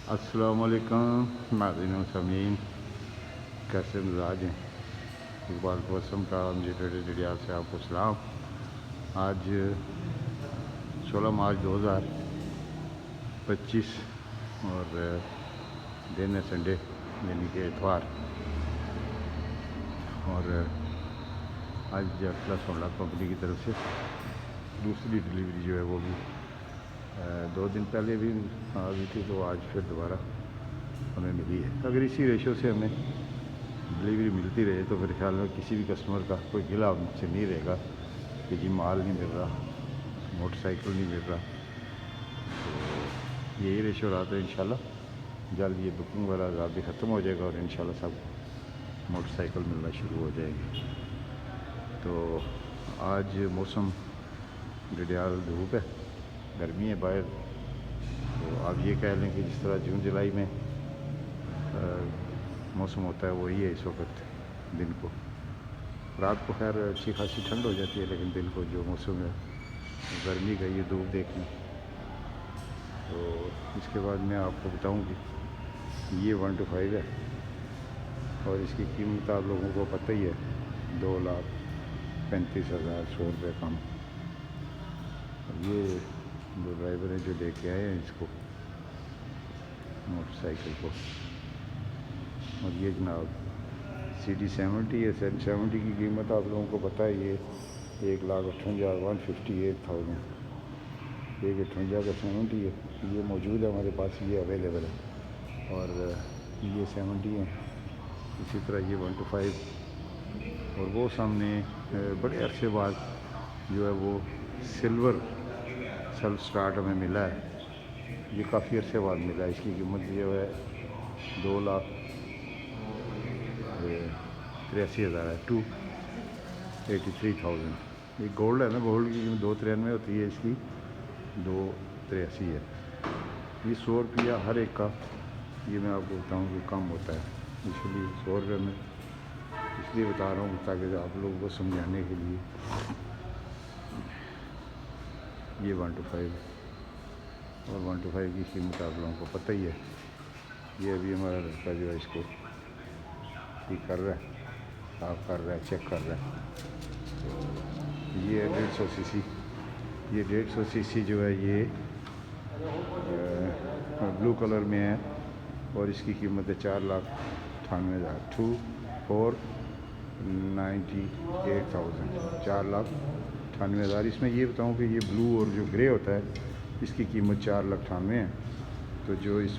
अस्सलामुअलैकुम नाज़रीन समीन, कैसे मिजाज हैं। इकबाल मौसम का मुझे डियाल से आपको सलाम। आज 16 मार्च 2025 और दिन है संडे यानी कि इतवार। और आज प्लस होंडा कंपनी की तरफ से दूसरी डिलीवरी जो है वो भी 2 दिन पहले भी आ गई थी, तो आज फिर दोबारा हमें मिली है। अगर इसी रेशो से हमें डिलीवरी मिलती रहे तो मेरे ख्याल में किसी भी कस्टमर का कोई गिला हमसे नहीं रहेगा कि जी माल नहीं मिल रहा, मोटरसाइकिल नहीं मिल रहा। तो यही रेशो रहा था। इंशाल्लाह जल्द ये बुकिंग वाला रात भी ख़त्म हो जाएगा और इंशाल्लाह सब मोटरसाइकिल मिलना शुरू हो जाएगी। तो आज मौसम डियाल धूप है, गर्मी है बाहर। तो आप ये कह लें कि जिस तरह जून जुलाई में मौसम होता है वही है इस वक्त दिन को। रात को खैर अच्छी खासी ठंड हो जाती है, लेकिन दिन को जो मौसम है गर्मी का ये धूप देखें। तो इसके बाद मैं आपको बताऊं कि ये 125 है और इसकी कीमत आप लोगों को पता ही है, 2,35,100 कम। ये दो ड्राइवर हैं जो लेके आए हैं इसको मोटरसाइकिल को। और ये जनाब CD70 है। 70 की कीमत आप लोगों को पता है, ये 1,58,158,000। 1,58 का 70 है, ये मौजूद है हमारे पास, ये अवेलेबल है। और ये 70 है। इसी तरह ये 125 और वो सामने बड़े अरसे बाद जो है वो सिल्वर सेल्फ स्टार्ट हमें मिला है। ये काफ़ी अरसे बाद मिला है। इसकी कीमत जो है 2,83,000 है, 2,83,000। ये गोल्ड है ना, गोल्ड की कीमत 2,93 होती है, इसकी 2,83 है। ये 100 रुपया हर एक का, ये मैं आपको बताऊँ कि कम होता है, इसलिए 100 रुपये में इसलिए बता रहा हूँ ताकि आप लोगों को समझाने के लिए। ये 125 और 125 की कीमत आप लोगों को पता ही है। ये अभी हमारा लड़का जो है इसको ठीक कर रहा है, साफ कर रहा है, चेक कर रहा है। ये है 150 सीसी। ये 150 सीसी जो है ये ब्लू कलर में है और इसकी कीमत है 4,98,000, 2,498,000, 4,98,000। इसमें ये बताऊँ कि ये ब्लू और जो ग्रे होता है इसकी कीमत 4,98,000 है। तो जो इस